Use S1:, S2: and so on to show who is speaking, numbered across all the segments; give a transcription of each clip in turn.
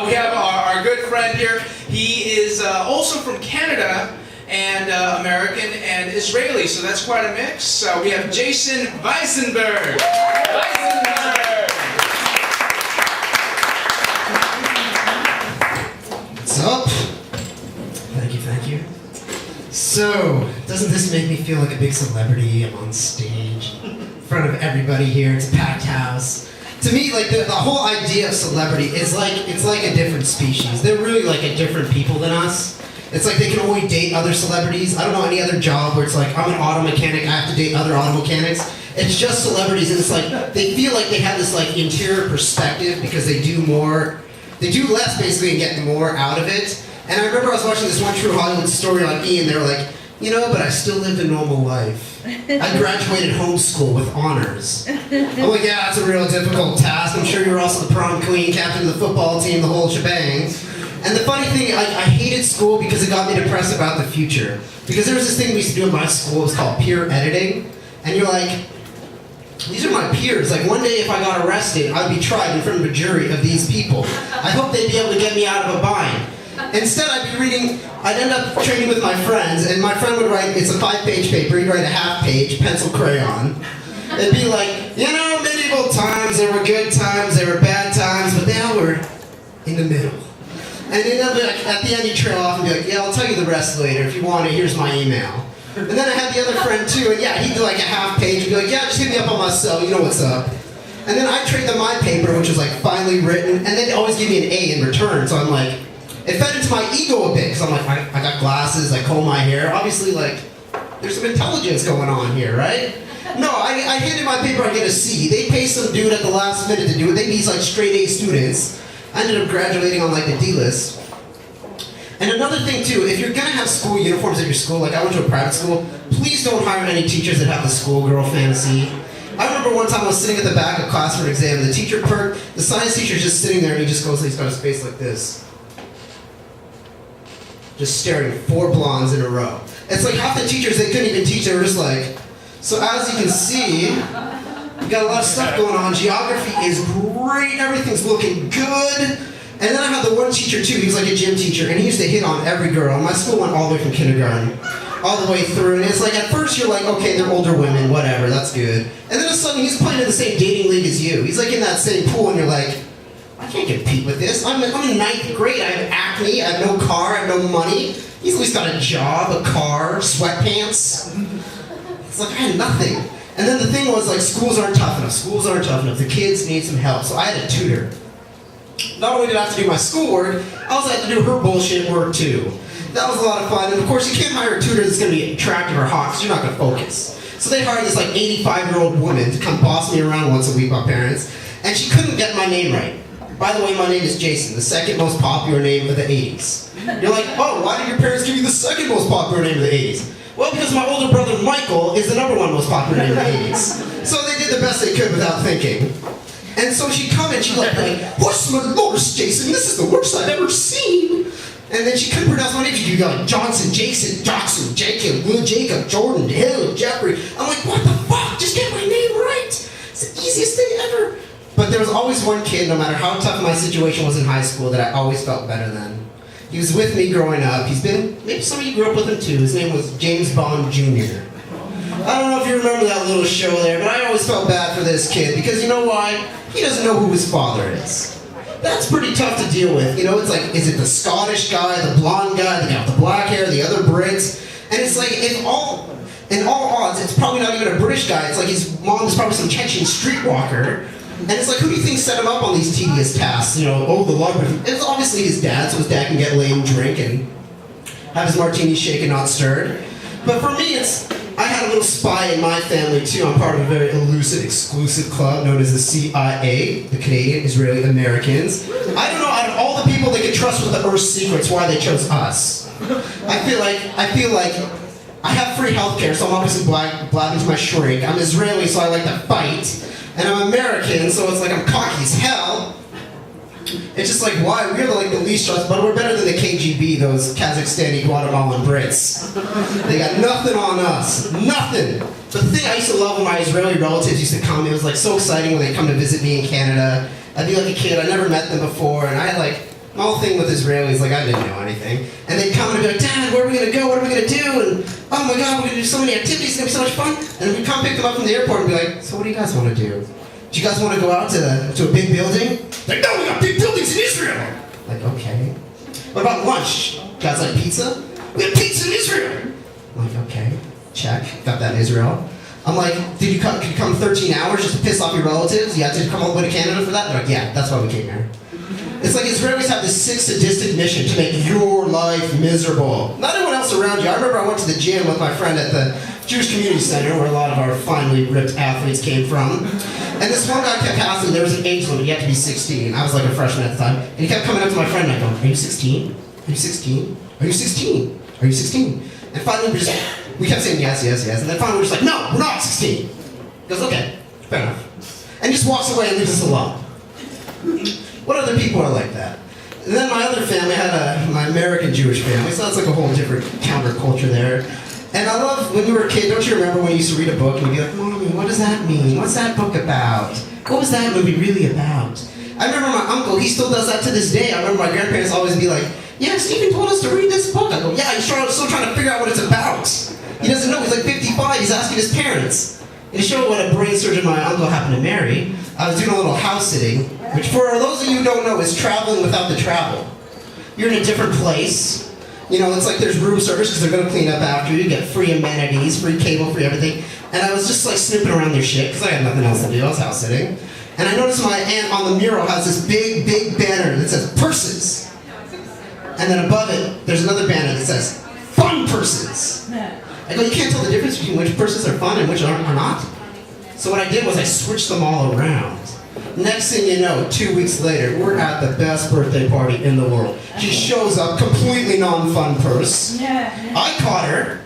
S1: We have our good friend here. He is also from Canada and American and Israeli, so that's quite a mix. We have Jason Visenberg.
S2: What's up? Thank you. So, doesn't this make me feel like a big celebrity? I'm on stage in front of everybody here. It's a packed house. To me, like the whole idea of celebrity is it's like a different species. They're really like a different people than us. It's like they can only date other celebrities. I don't know any other job where it's like I'm an auto mechanic, I have to date other auto mechanics. It's just celebrities, and it's like they feel like they have this like interior perspective because they do less basically and get more out of it. And I remember I was watching this one True Hollywood story on E! And they were like, but I still lived a normal life. I graduated homeschool with honors. I'm like, yeah, that's a real difficult task. I'm sure you were also the prom queen, captain of the football team, the whole shebang. And the funny thing, I hated school because it got me depressed about the future. Because there was this thing we used to do in my school, it was called peer editing. And you're like, these are my peers. Like one day if I got arrested, I'd be tried in front of a jury of these people. I hope they'd be able to get me out of a bind. Instead, I'd end up training with my friends, and my friend would write, it's a 5-page paper, he'd write a half-page, pencil crayon. It'd be like, medieval times, there were good times, there were bad times, but they all were in the middle. And then at the end, he'd trail off and be like, yeah, I'll tell you the rest later. If you want it, here's my email. And then I had the other friend, too, and yeah, he'd do like a half-page, and be like, yeah, just hit me up on my cell, you know what's up. And then I'd trade them my paper, which was like finely written, and they'd always give me an A in return, so I'm like, it fed into my ego a bit, because I'm like, I got glasses, I comb my hair. Obviously, like, there's some intelligence going on here, right? No, I handed my paper, I get a C. They pay some dude at the last minute to do it. They be like straight A students. I ended up graduating on like the D list. And another thing too, if you're gonna have school uniforms at your school, like I went to a private school, please don't hire any teachers that have the schoolgirl fantasy. I remember one time I was sitting at the back of class for an exam, and the science teacher's just sitting there, and he just goes, he's got his face like this. Just staring at 4 blondes in a row. It's like half the teachers, they couldn't even teach, they were just like, so as you can see, we got a lot of stuff going on. Geography is great, everything's looking good. And then I had the one teacher too, he was like a gym teacher, and he used to hit on every girl. My school went all the way from kindergarten, all the way through, and it's like at first you're like, okay, they're older women, whatever, that's good. And then all of a sudden he's playing in the same dating league as you. He's like in that same pool, and you're like, I can't compete with this. I'm in 9th grade, I have acne, I have no car, I have no money. He's at least got a job, a car, sweatpants. It's like, I had nothing. And then the thing was, like, schools aren't tough enough. The kids need some help. So I had a tutor. Not only did I have to do my schoolwork, I also had to do her bullshit work too. That was a lot of fun. And of course, you can't hire a tutor that's gonna be attractive or hot, because you're not gonna focus. So they hired this like 85-year-old woman to come boss me around once a week, my parents. And she couldn't get my name right. By the way, my name is Jason, the second most popular name of the 80s. You're like, oh, why did your parents give you the second most popular name of the 80s? Well, because my older brother Michael is the #1 most popular name of the 80s. So they did the best they could without thinking. And so she'd come and she'd like, what's my lords, Jason? This is the worst I've ever seen. And then she couldn't pronounce my name. She'd go like, Johnson, Jason, Jackson, Jacob, Will, Jacob, Jordan, Hill, Jeffrey. I'm like, what the fuck? Just get my name right. It's the easiest thing ever. But there was always one kid, no matter how tough my situation was in high school, that I always felt better than. He was with me growing up. Maybe some of you grew up with him too. His name was James Bond Jr. I don't know if you remember that little show there, but I always felt bad for this kid, because you know why? He doesn't know who his father is. That's pretty tough to deal with. It's like, is it the Scottish guy, the blonde guy, the guy with the black hair, the other Brits? And it's like, in all odds, it's probably not even a British guy. It's like his mom is probably some Chechen streetwalker. And it's like, who do you think set him up on these tedious tasks? The log. It's obviously his dad, so his dad can get laid and drink and have his martini shaken, not stirred. But for me, I had a little spy in my family too. I'm part of a very elusive, exclusive club known as the CIA, the Canadian Israeli Americans. I don't know, out of all the people they could trust with the Earth's secrets, why they chose us. I feel like I have free healthcare, so I'm obviously blabbing to my shrink. I'm Israeli, so I like to fight. And I'm American, so it's like I'm cocky as hell. It's just like, why? We're the least trusted, but we're better than the KGB, those Kazakhstani, Guatemalan Brits. They got nothing on us. Nothing. The thing I used to love when my Israeli relatives used to come, it was like so exciting when they come to visit me in Canada. I'd be like a kid, I never met them before, and I had like, my whole thing with Israelis, like I didn't know anything. And they'd come and be like, Dad, where are we gonna go? What are we gonna do? And oh my God, we're gonna do so many activities, it's gonna be so much fun. And we'd come pick them up from the airport and be like, so what do you guys wanna do? Do you guys wanna go out to a big building? Like, no, we got big buildings in Israel. Like, okay. What about lunch? You guys like pizza? We have pizza in Israel. I'm like, okay, check, got that in Israel. I'm like, could you come 13 hours just to piss off your relatives? You had to come all the way to Canada for that? They're like, yeah, that's why we came here. It's like Israelis have this sick sadistic mission to make your life miserable. Not everyone else around you. I remember I went to the gym with my friend at the Jewish Community Center where a lot of our finely ripped athletes came from. And this one guy kept asking, there was an age limit, you had to be 16. I was like a freshman at the time. And he kept coming up to my friend and I go, are you 16? Are you 16? Are you 16? Are you 16? And finally we kept saying yes, yes, yes. And then finally we're just like, no, we're not 16. He goes, okay, fair enough. And he just walks away and leaves us alone. What other people are like that? And then my other family had my American Jewish family, so that's like a whole different counterculture there. And I love, when you were a kid, don't you remember when you used to read a book and you'd be like, Mommy, what does that mean? What's that book about? What was that movie really about? I remember my uncle, he still does that to this day. I remember my grandparents always be like, yeah, Stephen told us to read this book. I go, yeah, he's still trying to figure out what it's about. He doesn't know, he's like 55, he's asking his parents. And to show what a brain surgeon my uncle happened to marry, I was doing a little house sitting, which for those of you who don't know is traveling without the travel. You're in a different place. You know, it's like there's room service because they're going to clean up after you. You get free amenities, free cable, free everything. And I was just like snooping around their shit because I had nothing else to do. I was house sitting. And I noticed my aunt on the mural has this big, big banner that says purses. And then above it, there's another banner that says fun purses. I go, you can't tell the difference between which purses are fun and which are not. So what I did was I switched them all around. Next thing you know, 2 weeks later, we're at the best birthday party in the world. She shows up, completely non-fun purse. I caught her.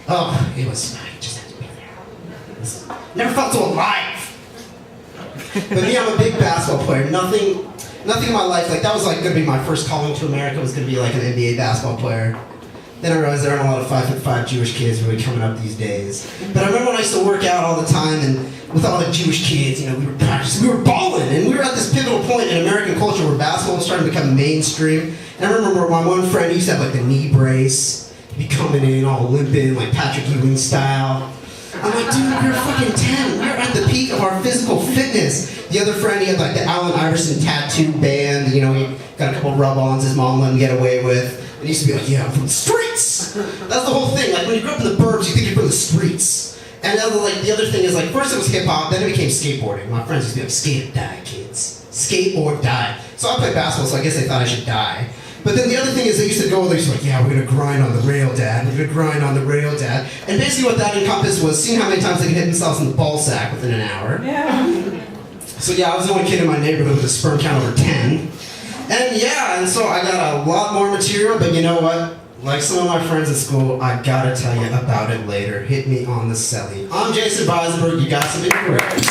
S2: Oh, it was, I just had to be there. Never felt so alive. But me, I'm a big basketball player. Nothing in my life, like that was like gonna be my first calling to America, was gonna be like an NBA basketball player. Then I realized there aren't a lot of 5'5" Jewish kids really coming up these days. But I remember when I used to work out all the time and with all the Jewish kids, you know, we were practicing, we were balling, and we were at this pivotal point in American culture where basketball was starting to become mainstream. And I remember my one friend, he used to have like the knee brace, he'd be coming in all limping, like Patrick Ewing style. I'm like, dude, we were fucking 10. We were at the peak of our physical fitness. The other friend, he had like the Allen Iverson tattoo band, you know, he got a couple rub-ons his mom let him get away with. And he used to be like, yeah, I'm from the streets. That's the whole thing. Like when you grew up in the burbs, you think you're from the streets. And then like the other thing is like, first it was hip hop, then it became skateboarding. My friends used to be like, skate or die, kids. Skate or die. So I played basketball, so I guess they thought I should die. But then the other thing is they used to go, they're just like, yeah, we're gonna grind on the rail, Dad. We're gonna grind on the rail, Dad. And basically what that encompassed was seeing how many times they could hit themselves in the ball sack within an hour. Yeah. So yeah, I was the only kid in my neighborhood with a sperm count over 10. And yeah, and so I got a lot more material, but you know what? Like some of my friends at school, I gotta tell you about it later. Hit me on the celly. I'm Jason Visenberg, you got some inquiries.